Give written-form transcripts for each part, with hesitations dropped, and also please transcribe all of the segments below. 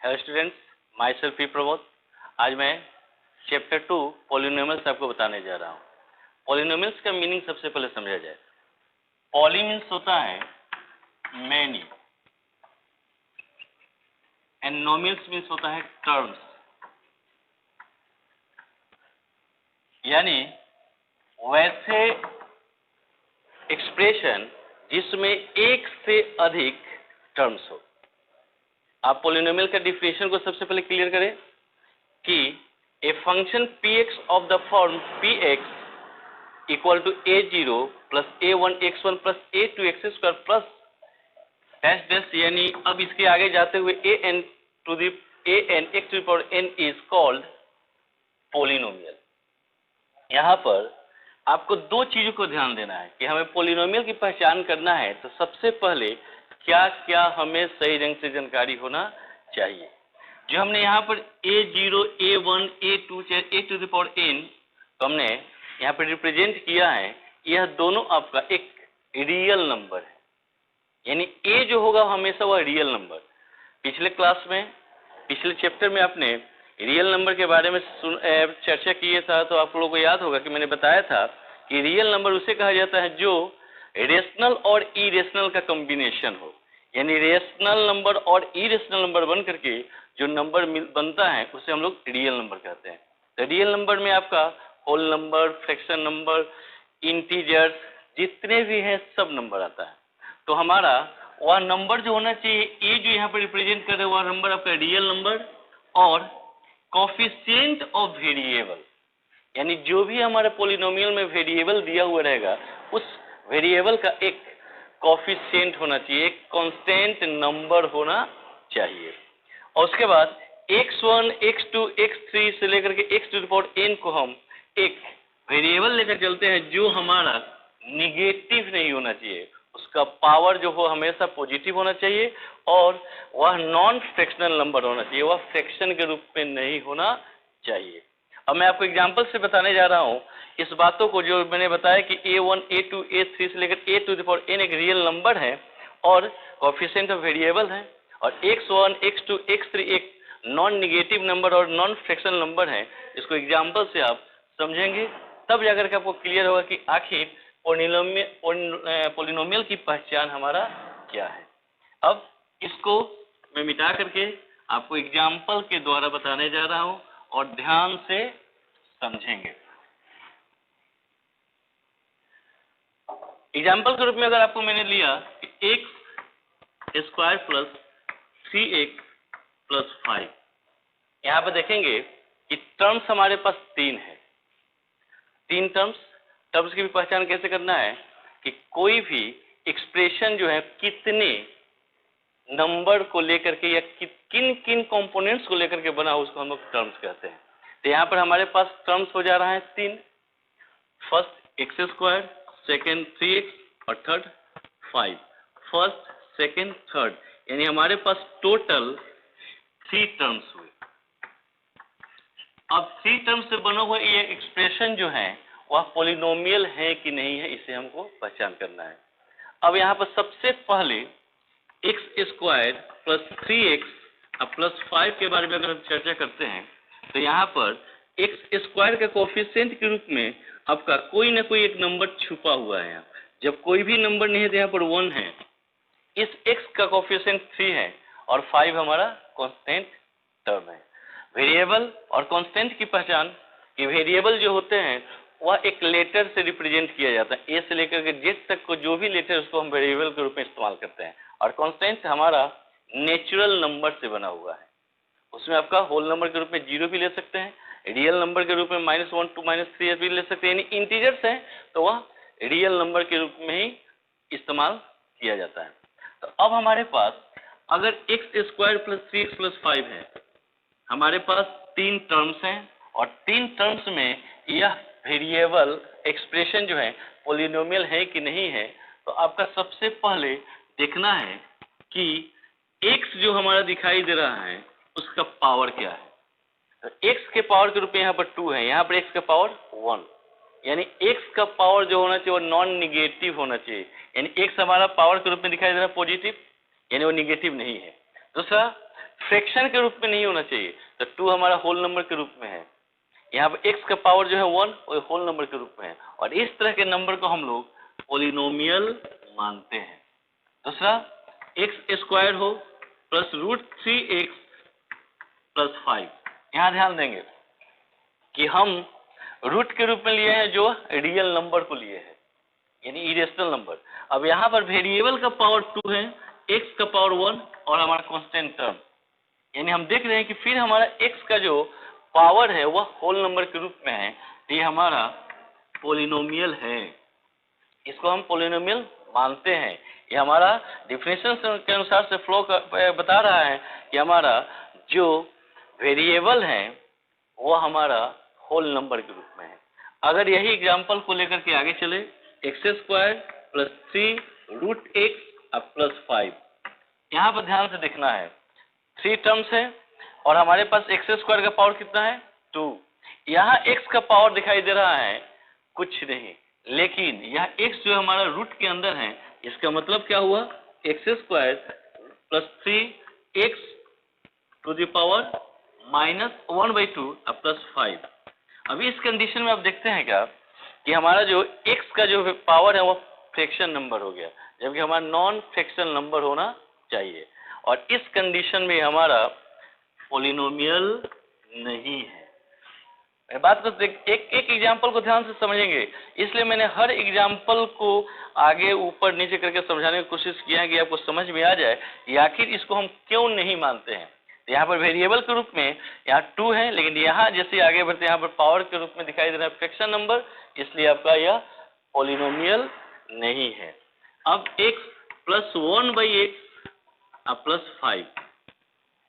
Hello students, my self P Pramod. आज मैं chapter 2 polynomials आपको बताने जा रहा हूँ। पॉलिनोमियल्स का मीनिंग सबसे पहले समझा जाए। पॉली मीन्स होता है मैनी एंड नोमियल्स मीन्स होता है टर्म्स, यानी वैसे एक्सप्रेशन जिसमें एक से अधिक टर्म्स हो। आप पॉलिनोमियल का डिफिनेशन को सबसे पहले क्लियर करें कि a function px of the form px equal to a0 plus a1 x1 plus a2 x square plus dash dash, यानी अब इसके आगे जाते हुए an to the an x to the power n is called polynomial. यहाँ पर आपको दो चीजों को ध्यान देना है कि हमें पॉलिनोमियल की पहचान करना है तो सबसे पहले क्या क्या हमें सही ढंग से जानकारी होना चाहिए। जो हमने यहाँ पर a0, a1, a2 a to the power n तो हमने यहाँ पर रिप्रेजेंट किया है, यह दोनों आपका एक रियल नंबर है, यानी a जो होगा हमेशा वह रियल नंबर। पिछले क्लास में, पिछले चैप्टर में आपने रियल नंबर के बारे में चर्चा किए था, तो आप लोगों को याद होगा कि मैंने बताया था कि रियल नंबर उसे कहा जाता है जो रेशनल और इरेशनल का कॉम्बिनेशन हो, यानी रेशनल नंबर और इरेशनल नंबर बन करके जो नंबर बनता है उसे हम लोग रियल नंबर कहते हैं। तो रियल नंबर में आपका whole number, fraction number, integers जितने भी हैं सब नंबर आता है। तो हमारा वह नंबर जो होना चाहिए, ए जो यहाँ पर रिप्रेजेंट कर रहे हैं वह नंबर आपका रियल नंबर, और कोफिशिएंट ऑफ वेरिएबल, यानी जो भी हमारे पॉलिनोमियल में वेरिएबल दिया हुआ रहेगा उस वेरिएबल का एक कोफिशिएंट होना चाहिए, एक कांस्टेंट नंबर होना चाहिए। और उसके बाद x1, x2, x3 से लेकर के x to the power n को हम एक वेरिएबल लेकर चलते हैं जो हमारा निगेटिव नहीं होना चाहिए, उसका पावर जो हो हमेशा पॉजिटिव होना चाहिए, और वह नॉन फ्रैक्शनल नंबर होना चाहिए, वह फ्रैक्शन के रूप में नहीं होना चाहिए। अब मैं आपको एग्जांपल से बताने जा रहा हूँ इस बातों को, जो मैंने बताया कि a1, a2, a3 से लेकर a to the power n एक रियल नंबर है और कोफिशिएंट ऑफ वेरिएबल है, और x1, x2, x3 एक नॉन निगेटिव नंबर और नॉन फ्रैक्शनल नंबर है। इसको एग्जांपल से आप समझेंगे तब जाकर के आपको क्लियर होगा कि आखिर पॉलिनोमियल की पहचान हमारा क्या है। अब इसको मैं मिटा करके आपको एग्जांपल के द्वारा बताने जा रहा हूं और ध्यान से समझेंगे। एग्जांपल के रूप में अगर आपको मैंने लिया कि x square plus 3x plus 5, यहाँ पे देखेंगे कि टर्म्स हमारे पास तीन है। तीन टर्म्स की भी पहचान कैसे करना है कि कोई भी एक्सप्रेशन जो है कितने नंबर को लेकर के या किन किन कंपोनेंट्स को लेकर के बना उसको हम लोग टर्म्स कहते हैं। तो यहाँ पर हमारे पास टर्म्स हो जा रहा है तीन। First x square, second 3x और थर्ड 5। फर्स्ट, सेकेंड, थर्ड, यानी हमारे पास टोटल 3 टर्म्स हुए। अब 3 टर्म्स से बना हुआ ये एक्सप्रेशन जो है वह पॉलिनोमियल है कि नहीं है, इसे हमको पहचान करना है। अब यहाँ पर सबसे पहले एक्स स्क्वायर प्लस 3x और प्लस 5 के बारे में अगर हम चर्चा करते हैं तो यहाँ पर एक्स स्क्वायर के कोफिशिएंट के रूप में आपका कोई ना कोई एक नंबर छुपा हुआ है। जब कोई भी नंबर नहीं है तो यहाँ पर 1 है, इस x का कोफिशिएंट 3 है और 5 हमारा कांस्टेंट टर्म है। वेरिएबल और कांस्टेंट की पहचान कि वेरिएबल जो होते हैं वह एक लेटर से रिप्रेजेंट किया जाता है, ए से लेकर के जेड तक को जो भी लेटर उसको हम वेरिएबल के रूप में इस्तेमाल करते हैं। और कांस्टेंट हमारा नेचुरल नंबर से बना हुआ है, उसमें आपका होल नंबर के रूप में 0 भी ले सकते हैं, रियल नंबर के रूप में -1 to -3 भी ले सकते हैं, यानी इंटीजर्स हैं तो वह रियल नंबर के रूप में ही इस्तेमाल किया जाता है। तो अब हमारे पास अगर x square plus 3x plus 5 है, हमारे पास 3 टर्म्स हैं और 3 टर्म्स में यह वेरिएबल एक्सप्रेशन जो है पॉलिनोमियल है कि नहीं है। तो आपका सबसे पहले देखना है कि x जो हमारा दिखाई दे रहा है उसका पावर क्या है। तो x के पावर के रूप में यहाँ पर 2 है, यहाँ पर x का पावर 1, यानी x का पावर जो होना चाहिए वो नॉन निगेटिव होना चाहिए, यानी x हमारा पावर के रूप में दिखाई दे रहा है पॉजिटिव, यानी वो निगेटिव नहीं है। दूसरा फ्रैक्शन के रूप में नहीं होना चाहिए, तो 2 हमारा होल नंबर के रूप में है। यहाँ पर x का पावर जो है 1 वो होल नंबर के रूप में है, और इस तरह के नंबर को हम लोग पॉलिनोमियल मानते हैं। दूसरा, x स्क्वायर हो प्लस √3x प्लस 5। यहाँ ध्यान देंगे कि हम रूट के रूप में लिए हैं जो रियल नंबर को लिए हैं, यानी इरेशनल नंबर। अब यहाँ पर वेरिएबल का पावर 2 है, x का पावर 1 और हमारा कांस्टेंट टर्म, यानी हम देख रहे हैं कि फिर हमारा x का जो पावर है वह होल नंबर के रूप में है, तो ये हमारा पॉलिनोमियल है, इसको हम पॉलिनोमियल मानते हैं। ये हमारा डिफिनेशन के अनुसार से फ्लो बता रहा है कि हमारा जो वेरिएबल है वो हमारा होल नंबर के रूप में है। अगर यही एग्जांपल को लेकर के आगे चले, x² प्लस 3√x प्लस 5, यहाँ पर ध्यान से देखना है 3 टर्म्स है और हमारे पास x² का पावर कितना है 2। यहाँ x का पावर दिखाई दे रहा है कुछ नहीं, लेकिन यह x जो हमारा रूट के अंदर है, इसका मतलब क्या हुआ, x² plus 3x to the power -1/2 plus 5। अभी इस कंडीशन में आप देखते हैं क्या कि हमारा जो x का जो पावर है वो फ्रैक्शन नंबर हो गया, जबकि हमारा नॉन फ्रैक्शन नंबर होना चाहिए, और इस कंडीशन में हमारा पॉलिनोमियल नहीं है। मैं बात को एक एग्जाम्पल को ध्यान से समझेंगे, इसलिए मैंने हर एग्जाम्पल को आगे ऊपर नीचे करके समझाने की कोशिश किया है कि आपको समझ में आ जाए कि आखिर इसको हम क्यों नहीं मानते हैं। यहाँ पर वेरिएबल के रूप में यहाँ 2 है, लेकिन यहाँ जैसे आगे बढ़ते यहाँ पर पावर के रूप में दिखाई दे रहा है फ्रैक्शन नंबर, इसलिए आपका यह पॉलिनोमियल नहीं है। अब x प्लस 1/x प्लस 5,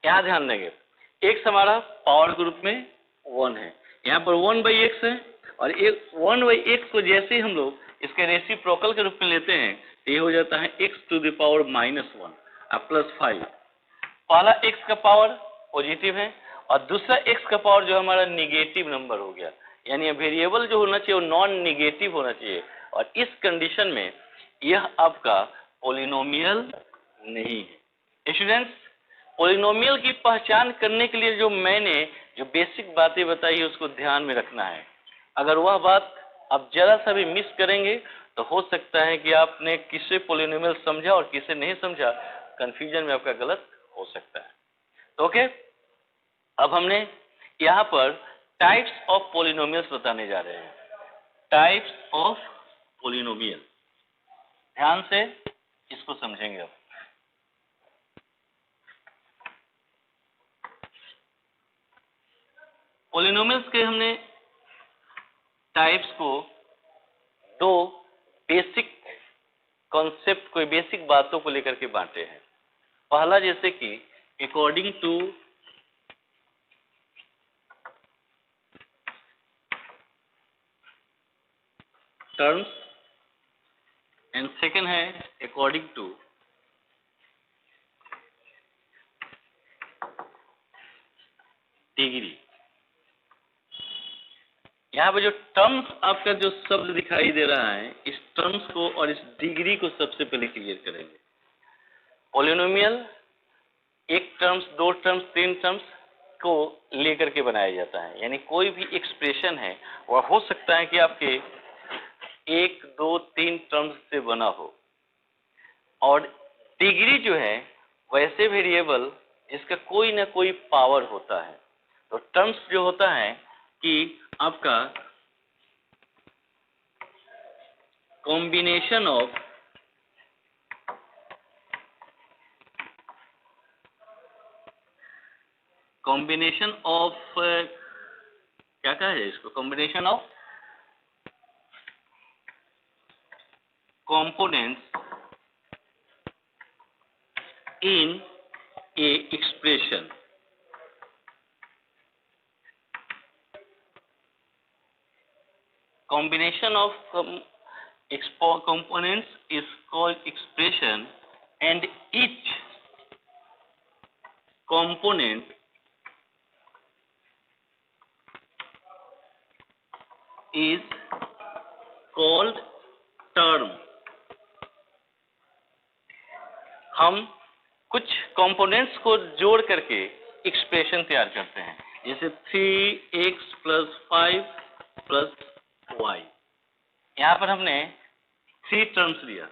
यहाँ ध्यान देंगे x हमारा पावर के रूप में 1 है, यहाँ पर 1/x है, और 1/x को जैसे ही हम लोग इसके रेसिप्रोकल के रूप में लेते हैं तो ये हो जाता है x to the power -1 plus 5। पहला x का पावर पॉजिटिव है और दूसरा x का पावर जो हमारा निगेटिव नंबर हो गया, यानी वेरिएबल जो होना चाहिए वो नॉन निगेटिव होना चाहिए, और इस कंडीशन में यह आपका पॉलिनोमियल नहीं है। स्टूडेंट्स, पॉलिनोमियल की पहचान करने के लिए जो मैंने जो बेसिक बातें बताई है उसको ध्यान में रखना है। अगर वह बात आप जरा सा भी मिस करेंगे तो हो सकता है कि आपने किसे पॉलिनोमियल समझा और किसे नहीं समझा, कंफ्यूजन में आपका गलत हो सकता है। तो ओके, अब हमने यहाँ पर टाइप्स ऑफ पॉलिनोमियल्स बताने जा रहे हैं। टाइप्स ऑफ पॉलिनोमियल, ध्यान से इसको समझेंगे। अब पॉलिनोमियल्स के हमने टाइप्स को 2 बेसिक कॉन्सेप्ट को, बेसिक बातों को लेकर के बांटे हैं। पहला, जैसे कि according to terms, and second है अकॉर्डिंग टू डिग्री। यहाँ पे जो टर्म्स आपका जो शब्द दिखाई दे रहा है, इस टर्म्स को और इस डिग्री को सबसे पहले क्लियर करेंगे। पॉलिनोमियल एक टर्म्स, 2 टर्म्स, 3 टर्म्स को लेकर के बनाया जाता है, यानी कोई भी एक्सप्रेशन है वह हो सकता है कि आपके 1, 2, 3 टर्म्स से बना हो, और डिग्री जो है वैसे वेरिएबल जिसका कोई ना कोई पावर होता है। तो टर्म्स जो होता है कि आपका कॉम्बिनेशन ऑफ क्या कहा है इसको, combination of components in a expression. Combination of components is called expression, and each component is called term. हम कुछ कंपोनेंट्स को जोड़ करके एक्सप्रेशन तैयार करते हैं, जैसे 3x + 5 + y। यहाँ पर हमने 3 टर्म्स लिया,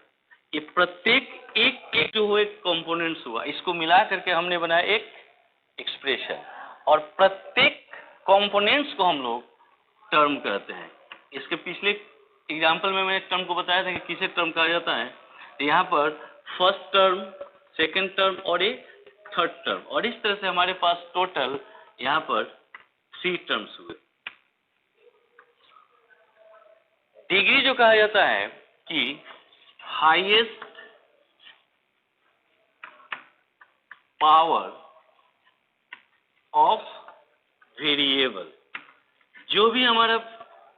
ये प्रत्येक एक जो हुए कंपोनेंट्स हुआ, इसको मिला करके हमने बनाया एक एक्सप्रेशन, और प्रत्येक कंपोनेंट्स को हम लोग टर्म कहते हैं। इसके पिछले एग्जाम्पल में मैंने टर्म को बताया था कि किसे टर्म कहा जाता है। तो यहाँ पर फर्स्ट टर्म, सेकंड टर्म और एक थर्ड टर्म, और इस तरह से हमारे पास टोटल यहाँ पर 3 टर्म्स हुए। डिग्री जो कहा जाता है कि हाईएस्ट पावर ऑफ वेरिएबल, जो भी हमारा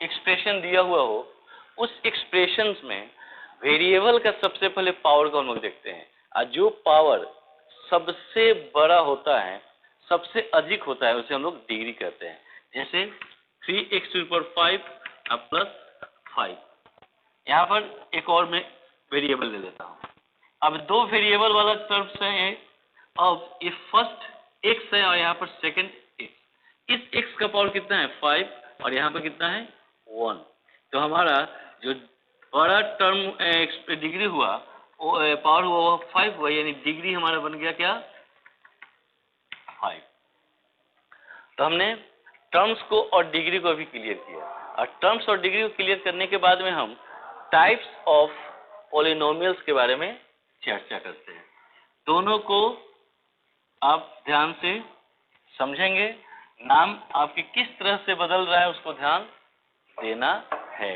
एक्सप्रेशन दिया हुआ हो, उस एक्सप्रेशंस में वेरिएबल का सबसे पहले पावर को हम लोग देखते हैं, और जो पावर सबसे बड़ा होता है, सबसे अधिक होता है, उसे हम लोग डिग्री कहते हैं। जैसे 3x⁵ + 5। यहाँ पर एक और मैं वेरिएबल ले लेता हूँ। अब 2 वेरिएबल वाला टर्म्स है। अब ये फर्स्ट x है और यहाँ पर सेकंड x। इस x का पावर कितना है 5, और यहाँ पर कितना है 1। तो हमारा जो बड़ा टर्म डिग्री हुआ, वो पावर हुआ वो 5 हुआ, यानी डिग्री हमारा बन गया क्या 5। तो हमने टर्म्स को और डिग्री को भी क्लियर किया, और टर्म्स और डिग्री को क्लियर करने के बाद में हम टाइप्स ऑफ पॉलिनोमियल्स के बारे में चर्चा करते हैं। दोनों को आप ध्यान से समझेंगे, नाम आपके किस तरह से बदल रहा है उसको ध्यान देना है।